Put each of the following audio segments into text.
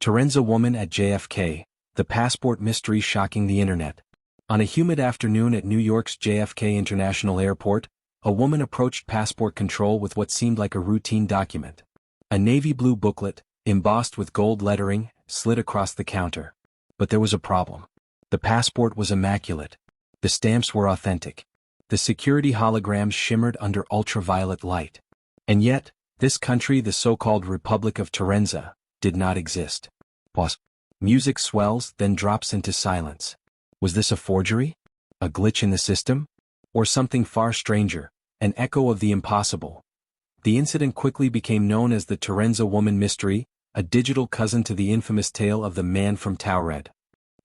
Torenza Woman at JFK, the passport mystery shocking the internet. On a humid afternoon at New York's JFK International Airport, a woman approached passport control with what seemed like a routine document. A navy blue booklet, embossed with gold lettering, slid across the counter. But there was a problem. The passport was immaculate. The stamps were authentic. The security holograms shimmered under ultraviolet light. And yet, this country, the so-called Republic of Torenza, did not exist. Pause. Music swells, then drops into silence. Was this a forgery? A glitch in the system? Or something far stranger, an echo of the impossible? The incident quickly became known as the Torenza Woman Mystery, a digital cousin to the infamous tale of the man from Taured.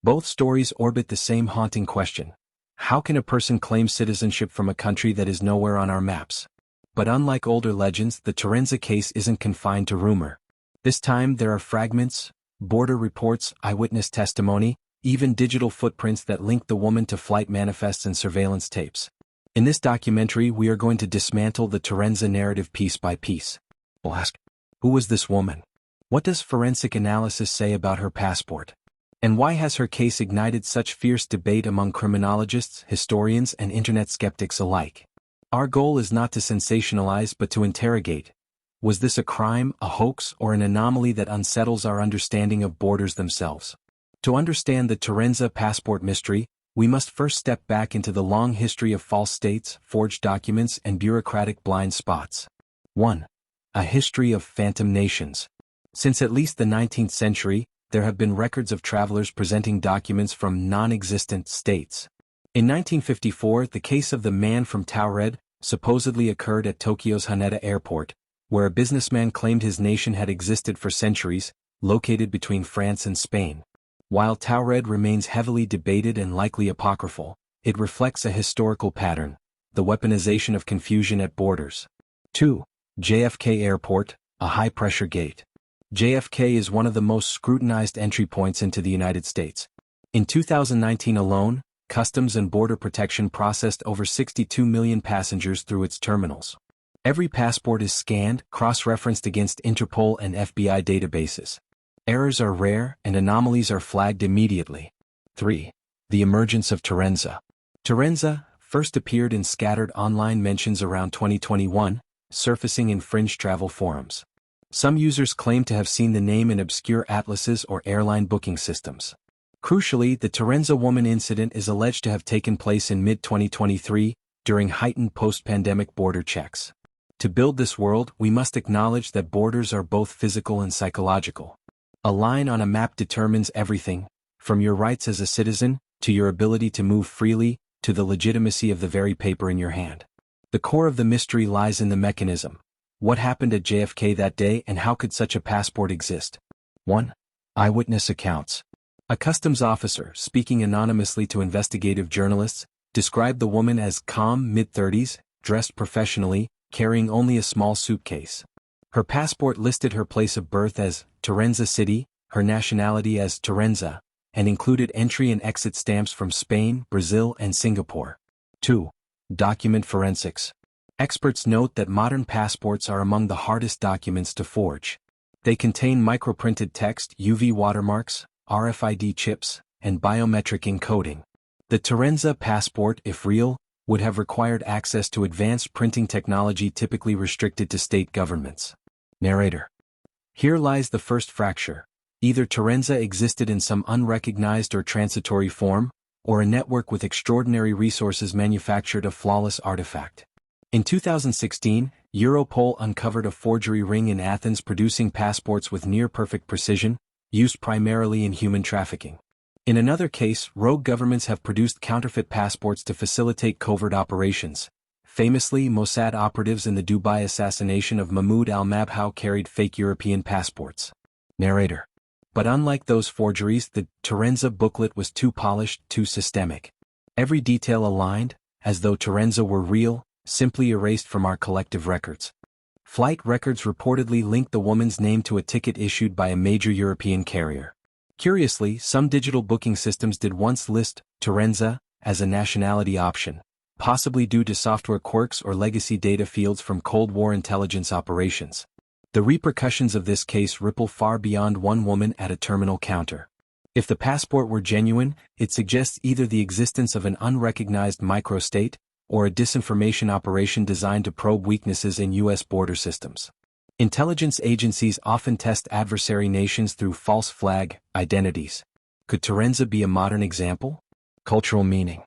Both stories orbit the same haunting question. How can a person claim citizenship from a country that is nowhere on our maps? But unlike older legends, the Torenza case isn't confined to rumor. This time there are fragments, border reports, eyewitness testimony, even digital footprints that link the woman to flight manifests and surveillance tapes. In this documentary, we are going to dismantle the Torenza narrative piece by piece. We'll ask, who was this woman? What does forensic analysis say about her passport? And why has her case ignited such fierce debate among criminologists, historians, and internet skeptics alike? Our goal is not to sensationalize but to interrogate. Was this a crime, a hoax, or an anomaly that unsettles our understanding of borders themselves? To understand the Torenza passport mystery, we must first step back into the long history of false states, forged documents, and bureaucratic blind spots. 1. A history of phantom nations. Since at least the 19th century, there have been records of travelers presenting documents from non-existent states. In 1954, the case of the man from Taured supposedly occurred at Tokyo's Haneda Airport, where a businessman claimed his nation had existed for centuries, located between France and Spain. While Taured remains heavily debated and likely apocryphal, it reflects a historical pattern, the weaponization of confusion at borders. 2. JFK Airport, a high-pressure gate. JFK is one of the most scrutinized entry points into the United States. In 2019 alone, Customs and Border Protection processed over 62 million passengers through its terminals. Every passport is scanned, cross-referenced against Interpol and FBI databases. Errors are rare and anomalies are flagged immediately. 3. The emergence of Torenza. Torenza first appeared in scattered online mentions around 2021, surfacing in fringe travel forums. Some users claim to have seen the name in obscure atlases or airline booking systems. Crucially, the Torenza Woman incident is alleged to have taken place in mid-2023, during heightened post-pandemic border checks. To build this world, we must acknowledge that borders are both physical and psychological. A line on a map determines everything, from your rights as a citizen, to your ability to move freely, to the legitimacy of the very paper in your hand. The core of the mystery lies in the mechanism. What happened at JFK that day and how could such a passport exist? 1. Eyewitness accounts. A customs officer, speaking anonymously to investigative journalists, described the woman as calm, mid-30s, dressed professionally, carrying only a small suitcase. Her passport listed her place of birth as Torenza City, her nationality as Torenza, and included entry and exit stamps from Spain, Brazil, and Singapore. 2. Document forensics. Experts note that modern passports are among the hardest documents to forge. They contain microprinted text, UV watermarks, RFID chips, and biometric encoding. The Torenza passport, if real, would have required access to advanced printing technology typically restricted to state governments. Narrator. Here lies the first fracture. Either Torenza existed in some unrecognized or transitory form, or a network with extraordinary resources manufactured a flawless artifact. In 2016, Interpol uncovered a forgery ring in Athens producing passports with near-perfect precision, used primarily in human trafficking. In another case, rogue governments have produced counterfeit passports to facilitate covert operations. Famously, Mossad operatives in the Dubai assassination of Mahmoud al-Mabhouh carried fake European passports. Narrator. But unlike those forgeries, the Torenza booklet was too polished, too systemic. Every detail aligned, as though Torenza were real, simply erased from our collective records. Flight records reportedly linked the woman's name to a ticket issued by a major European carrier. Curiously, some digital booking systems did once list Torenza as a nationality option, possibly due to software quirks or legacy data fields from Cold War intelligence operations. The repercussions of this case ripple far beyond one woman at a terminal counter. If the passport were genuine, it suggests either the existence of an unrecognized microstate, or a disinformation operation designed to probe weaknesses in U.S. border systems. Intelligence agencies often test adversary nations through false flag identities. Could Torenza be a modern example? Cultural meaning.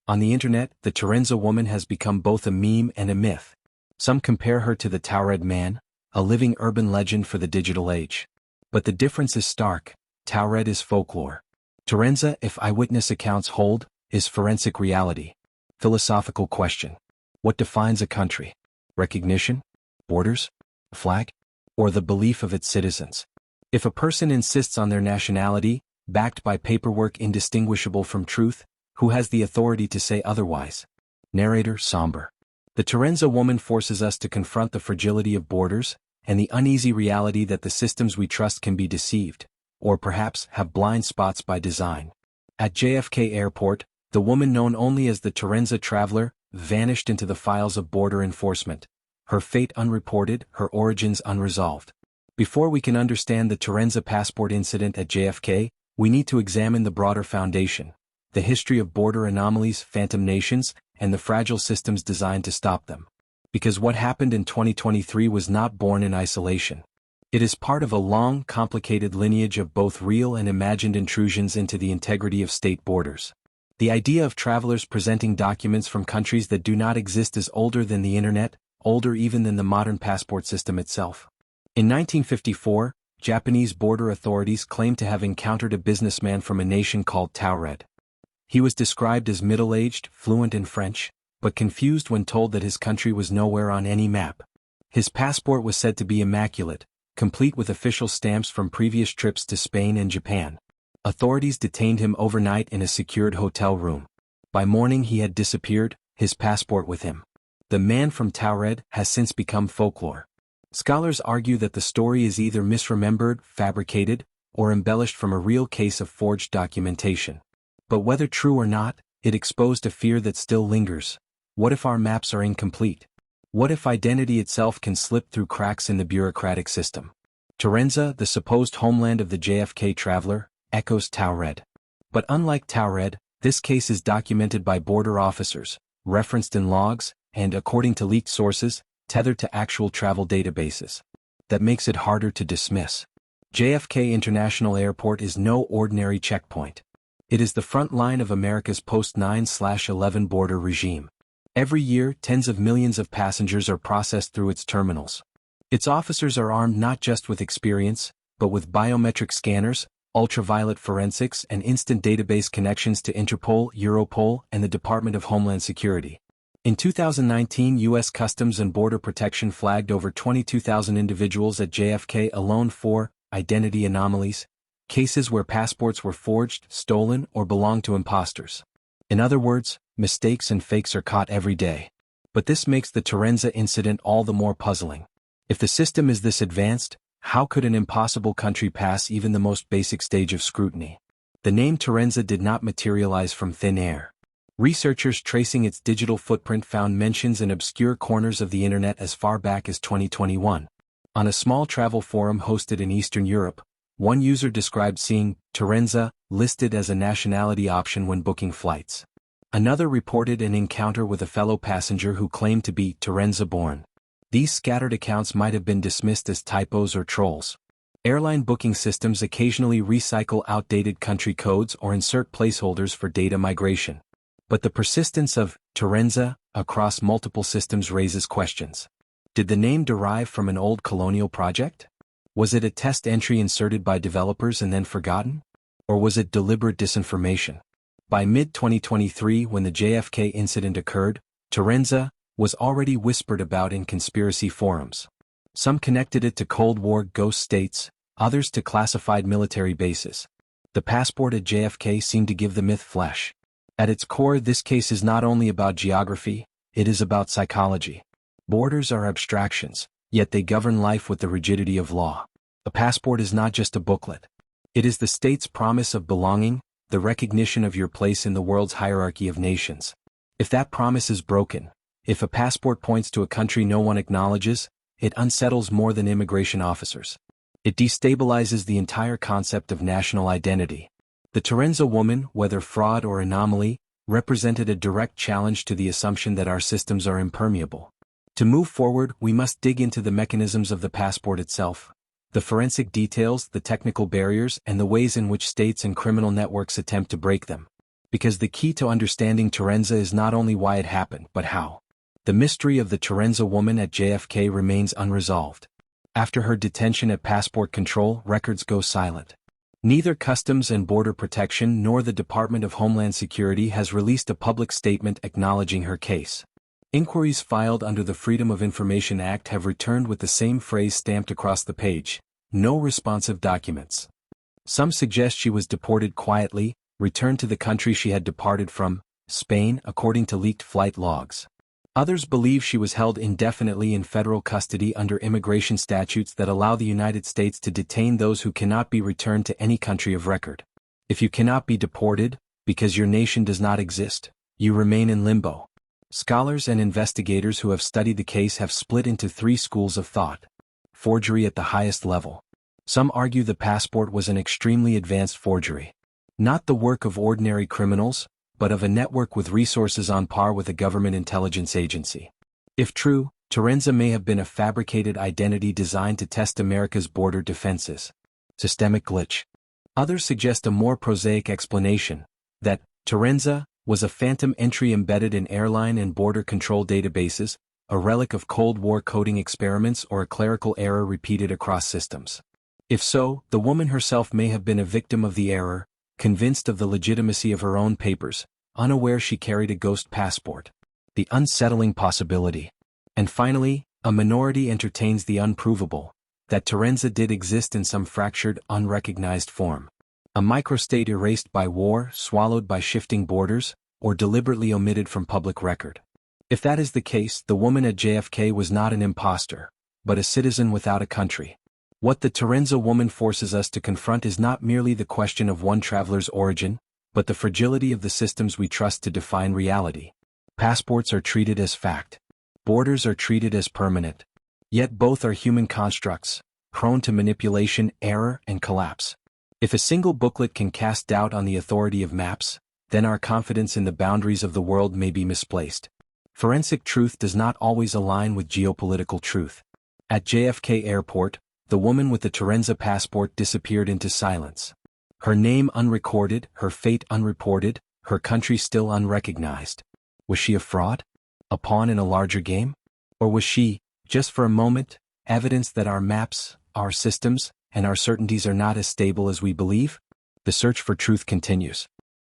On the internet, the Torenza woman has become both a meme and a myth. Some compare her to the Taured man, a living urban legend for the digital age. But the difference is stark. Taured is folklore. Torenza, if eyewitness accounts hold, is forensic reality. Philosophical question. What defines a country? Recognition? Borders? A flag? Or the belief of its citizens? If a person insists on their nationality, backed by paperwork indistinguishable from truth, who has the authority to say otherwise? Narrator somber. The Torenza woman forces us to confront the fragility of borders, and the uneasy reality that the systems we trust can be deceived, or perhaps have blind spots by design. At JFK Airport, the woman known only as the Torenza Traveler vanished into the files of border enforcement, her fate unreported, her origins unresolved. Before we can understand the Torenza passport incident at JFK, we need to examine the broader foundation, the history of border anomalies, phantom nations, and the fragile systems designed to stop them. Because what happened in 2023 was not born in isolation. It is part of a long, complicated lineage of both real and imagined intrusions into the integrity of state borders. The idea of travelers presenting documents from countries that do not exist is older than the internet, older even than the modern passport system itself. In 1954, Japanese border authorities claimed to have encountered a businessman from a nation called Taured. He was described as middle-aged, fluent in French, but confused when told that his country was nowhere on any map. His passport was said to be immaculate, complete with official stamps from previous trips to Spain and Japan. Authorities detained him overnight in a secured hotel room. By morning he had disappeared, his passport with him. The man from Taured has since become folklore. Scholars argue that the story is either misremembered, fabricated, or embellished from a real case of forged documentation. But whether true or not, it exposed a fear that still lingers. What if our maps are incomplete? What if identity itself can slip through cracks in the bureaucratic system? Torenza, the supposed homeland of the JFK traveler, echoes Taured. But unlike Taured, this case is documented by border officers, referenced in logs, and, according to leaked sources, tethered to actual travel databases. That makes it harder to dismiss. JFK International Airport is no ordinary checkpoint. It is the front line of America's post-9/11 border regime. Every year, tens of millions of passengers are processed through its terminals. Its officers are armed not just with experience, but with biometric scanners, ultraviolet forensics, and instant database connections to Interpol, Europol, and the Department of Homeland Security. In 2019, U.S. Customs and Border Protection flagged over 22,000 individuals at JFK alone for identity anomalies, cases where passports were forged, stolen, or belonged to imposters. In other words, mistakes and fakes are caught every day. But this makes the Torenza incident all the more puzzling. If the system is this advanced, how could an impossible country pass even the most basic stage of scrutiny? The name Torenza did not materialize from thin air. Researchers tracing its digital footprint found mentions in obscure corners of the internet as far back as 2021. On a small travel forum hosted in Eastern Europe, one user described seeing Torenza listed as a nationality option when booking flights. Another reported an encounter with a fellow passenger who claimed to be Torenza-born. These scattered accounts might have been dismissed as typos or trolls. Airline booking systems occasionally recycle outdated country codes or insert placeholders for data migration. But the persistence of Torenza across multiple systems raises questions. Did the name derive from an old colonial project? Was it a test entry inserted by developers and then forgotten? Or was it deliberate disinformation? By mid-2023, when the JFK incident occurred, Torenza was already whispered about in conspiracy forums. Some connected it to Cold War ghost states, others to classified military bases. The passport at JFK seemed to give the myth flesh. At its core, this case is not only about geography, it is about psychology. Borders are abstractions, yet they govern life with the rigidity of law. A passport is not just a booklet. It is the state's promise of belonging, the recognition of your place in the world's hierarchy of nations. If that promise is broken, if a passport points to a country no one acknowledges, it unsettles more than immigration officers. It destabilizes the entire concept of national identity. The Torenza woman, whether fraud or anomaly, represented a direct challenge to the assumption that our systems are impermeable. To move forward, we must dig into the mechanisms of the passport itself, the forensic details, the technical barriers, and the ways in which states and criminal networks attempt to break them. Because the key to understanding Torenza is not only why it happened, but how. The mystery of the Torenza woman at JFK remains unresolved. After her detention at passport control, records go silent. Neither Customs and Border Protection nor the Department of Homeland Security has released a public statement acknowledging her case. Inquiries filed under the Freedom of Information Act have returned with the same phrase stamped across the page: no responsive documents. Some suggest she was deported quietly, returned to the country she had departed from, Spain, according to leaked flight logs. Others believe she was held indefinitely in federal custody under immigration statutes that allow the United States to detain those who cannot be returned to any country of record. If you cannot be deported, because your nation does not exist, you remain in limbo. Scholars and investigators who have studied the case have split into three schools of thought. Forgery at the highest level. Some argue the passport was an extremely advanced forgery. Not the work of ordinary criminals, but of a network with resources on par with a government intelligence agency. If true, Torenza may have been a fabricated identity designed to test America's border defenses. Systemic glitch. Others suggest a more prosaic explanation, that Torenza was a phantom entry embedded in airline and border control databases, a relic of Cold War coding experiments, or a clerical error repeated across systems. If so, the woman herself may have been a victim of the error, convinced of the legitimacy of her own papers, unaware she carried a ghost passport. The unsettling possibility. And finally, a minority entertains the unprovable, that Torenza did exist in some fractured, unrecognized form. A microstate erased by war, swallowed by shifting borders, or deliberately omitted from public record. If that is the case, the woman at JFK was not an imposter, but a citizen without a country. What the Torenza woman forces us to confront is not merely the question of one traveler's origin, but the fragility of the systems we trust to define reality. Passports are treated as fact. Borders are treated as permanent. Yet both are human constructs, prone to manipulation, error, and collapse. If a single booklet can cast doubt on the authority of maps, then our confidence in the boundaries of the world may be misplaced. Forensic truth does not always align with geopolitical truth. At JFK Airport, the woman with the Torenza passport disappeared into silence. Her name unrecorded, her fate unreported, her country still unrecognized. Was she a fraud? A pawn in a larger game? Or was she, just for a moment, evidence that our maps, our systems, and our certainties are not as stable as we believe? The search for truth continues.